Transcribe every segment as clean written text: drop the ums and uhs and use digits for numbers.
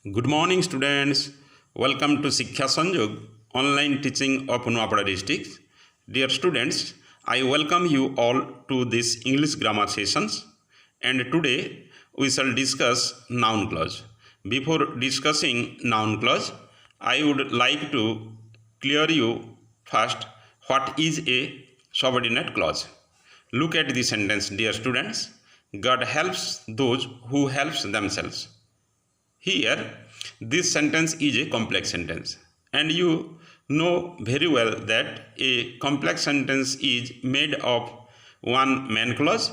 Good morning, students. Welcome to Shiksha Sanjog, online teaching of Nuapada district. Dear students, I welcome you all to this English grammar sessions. And today we shall discuss noun clause. Before discussing noun clause, I would like to clear you first what is a subordinate clause. Look at the sentence, dear students. God helps those who helps themselves. Here, this sentence is a complex sentence, and you know very well that a complex sentence is made of one main clause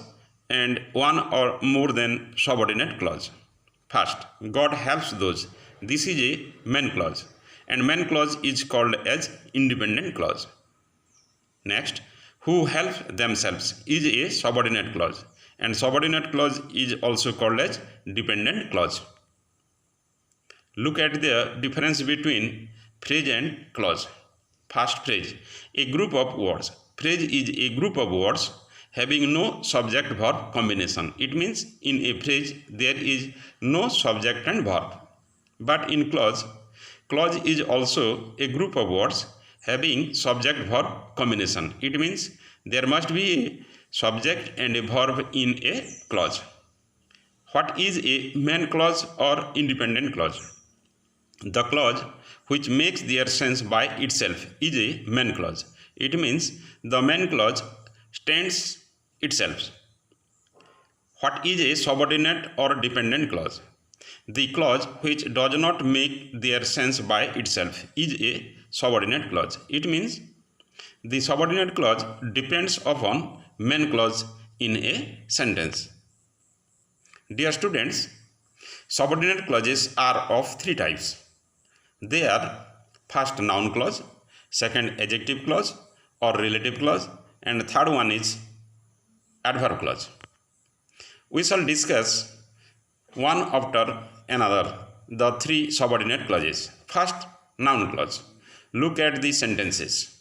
and one or more than subordinate clause. First, God helps those. This is a main clause, and main clause is called as independent clause. Next, who helps themselves is a subordinate clause, and subordinate clause is also called as dependent clause. Look at the difference between phrase and clause. First phrase, a group of words. Phrase is a group of words having no subject verb combination. It means in a phrase there is no subject and verb. But in clause, clause is also a group of words having subject verb combination. It means there must be a subject and a verb in a clause. What is a main clause or independent clause? The clause which makes their sense by itself is a main clause. It means the main clause stands itself. What is a subordinate or dependent clause? The clause which does not make their sense by itself is a subordinate clause. It means the subordinate clause depends upon main clause in a sentence. Dear students, subordinate clauses are of three types. They are first noun clause, second adjective clause or relative clause, and third one is adverb clause. We shall discuss one after another the three subordinate clauses. First, noun clause. Look at the sentences.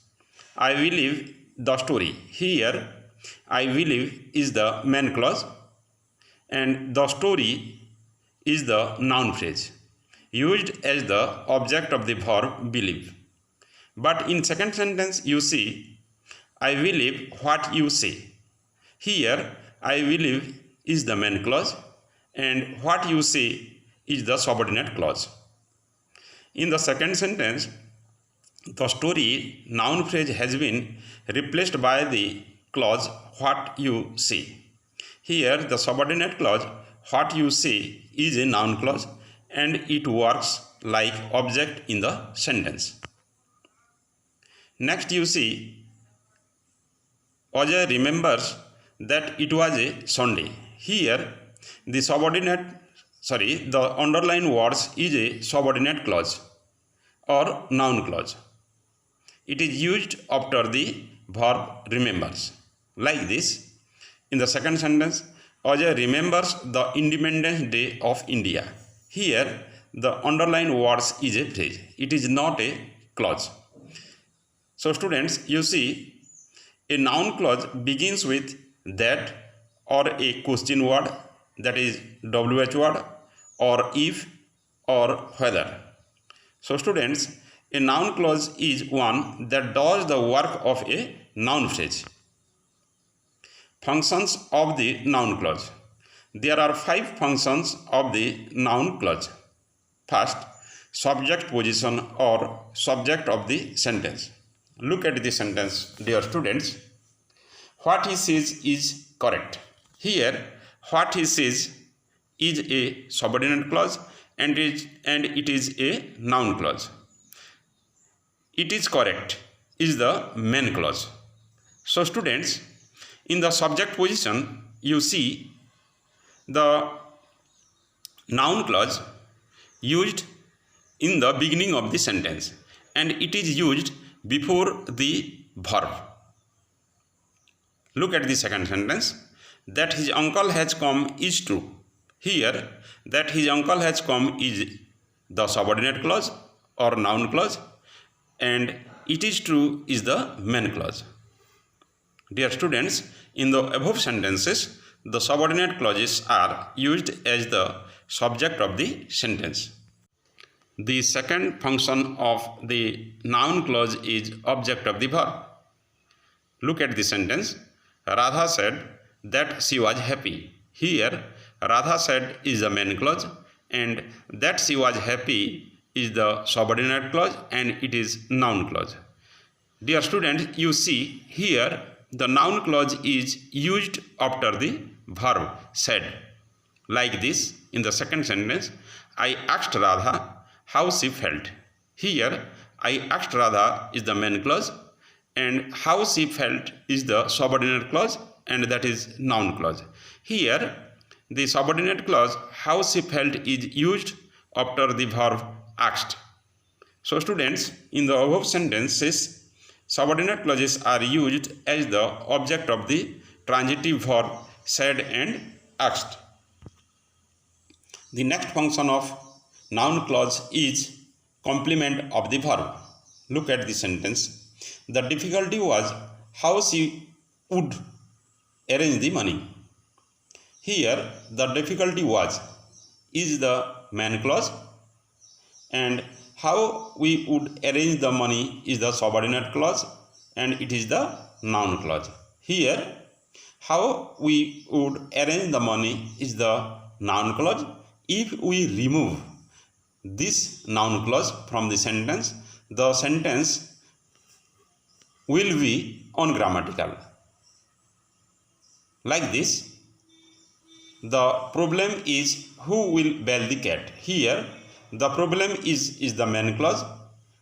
I will live the story. Here, I will live is the main clause and the story is the noun phrase, used as the object of the verb believe. But in second sentence you see, I believe what you say. Here, I believe is the main clause and what you say is the subordinate clause. In the second sentence, the story noun phrase has been replaced by the clause what you say. Here, the subordinate clause what you say is a noun clause and it works like object in the sentence. Next you see, Ajay remembers that it was a Sunday. Here the underlined words is a subordinate clause or noun clause. It is used after the verb remembers. Like this, in the second sentence, Ajay remembers the Independence Day of India. Here, the underlined words is a phrase. It is not a clause. So students, you see, a noun clause begins with that or a question word, that is WH word, or if or whether. So students, a noun clause is one that does the work of a noun phrase. Functions of the noun clause. There are 5 functions of the noun clause. First, subject position or subject of the sentence. Look at the sentence, dear students. What he says is correct. Here, what he says is a subordinate clause and it is a noun clause. It is correct is the main clause. So students, in the subject position, you see the noun clause used in the beginning of the sentence and it is used before the verb. Look at the second sentence. That his uncle has come is true. Here, that his uncle has come is the subordinate clause or noun clause and it is true is the main clause. Dear students, in the above sentences, the subordinate clauses are used as the subject of the sentence. The second function of the noun clause is object of the verb. Look at the sentence. Radha said that she was happy. Here, Radha said is the main clause and that she was happy is the subordinate clause and it is noun clause. Dear students, you see here the noun clause is used after the verb said. Like this, in the second sentence, I asked Radha how she felt. Here, I asked Radha is the main clause and how she felt is the subordinate clause and that is noun clause. Here, the subordinate clause how she felt is used after the verb asked. So students, in the above sentences, subordinate clauses are used as the object of the transitive verb said and asked. The next function of noun clause is complement of the verb. Look at the sentence. The difficulty was how she would arrange the money. Here, the difficulty was is the main clause and how we would arrange the money is the subordinate clause and it is the noun clause. Here, how we would arrange the money is the noun clause. If we remove this noun clause from the sentence will be ungrammatical. Like this, the problem is who will bail the cat. Here, the problem is the main clause.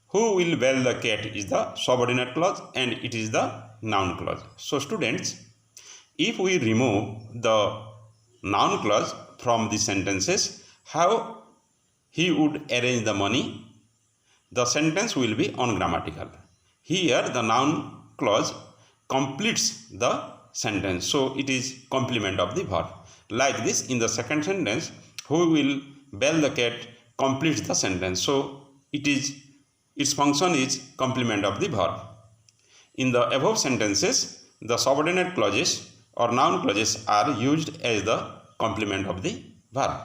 Who will bail the cat is the subordinate clause and it is the noun clause. So students, if we remove the noun clause from the sentences, how he would arrange the money, the sentence will be ungrammatical. Here the noun clause completes the sentence, so it is complement of the verb. Like this, in the second sentence, who will bail the cat completes the sentence, so its function is complement of the verb. In the above sentences, the subordinate clauses or noun clauses are used as the complement of the verb.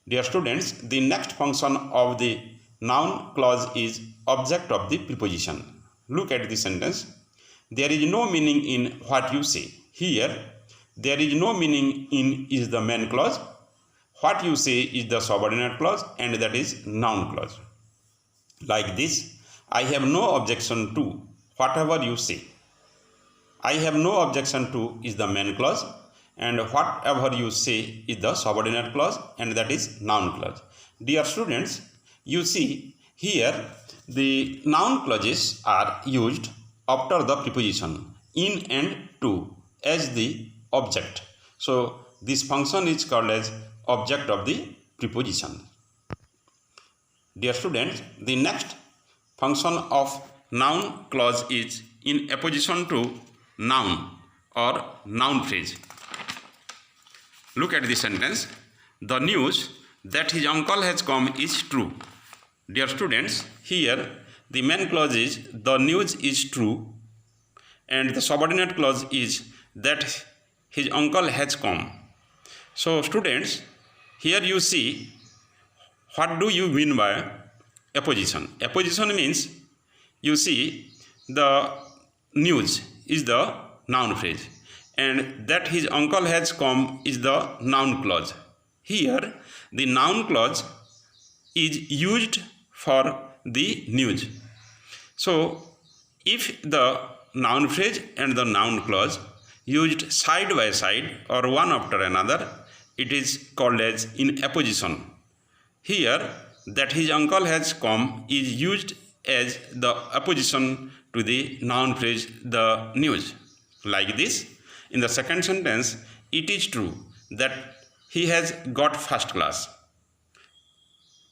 Dear students, the next function of the noun clause is object of the preposition. Look at the sentence. There is no meaning in what you say. Here, there is no meaning in is the main clause. What you say is the subordinate clause and that is noun clause. Like this, I have no objection to whatever you say. I have no objection to is the main clause and whatever you say is the subordinate clause and that is noun clause. Dear students, you see here the noun clauses are used after the preposition in and to as the object. So this function is called as object of the preposition. Dear students, the next function of noun clause is in opposition to noun or noun phrase. Look at the sentence. The news that his uncle has come is true. Dear students, here the main clause is the news is true and the subordinate clause is that his uncle has come. So students, here you see what do you mean by opposition. Opposition means you see the news is the noun phrase and that his uncle has come is the noun clause. Here the noun clause is used for the news. So if the noun phrase and the noun clause used side by side or one after another, it is called as in opposition. Here that his uncle has come is used as the opposition to the noun phrase the news. Like this, in the second sentence, it is true that he has got first class.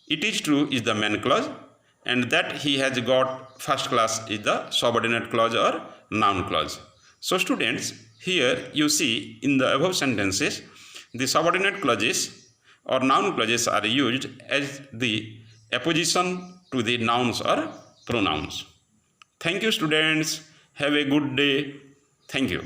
It is true is the main clause and that he has got first class is the subordinate clause or noun clause. So students, here you see in the above sentences, the subordinate clauses or noun clauses are used as the opposition to the nouns or pronouns. Thank you students. Have a good day. Thank you.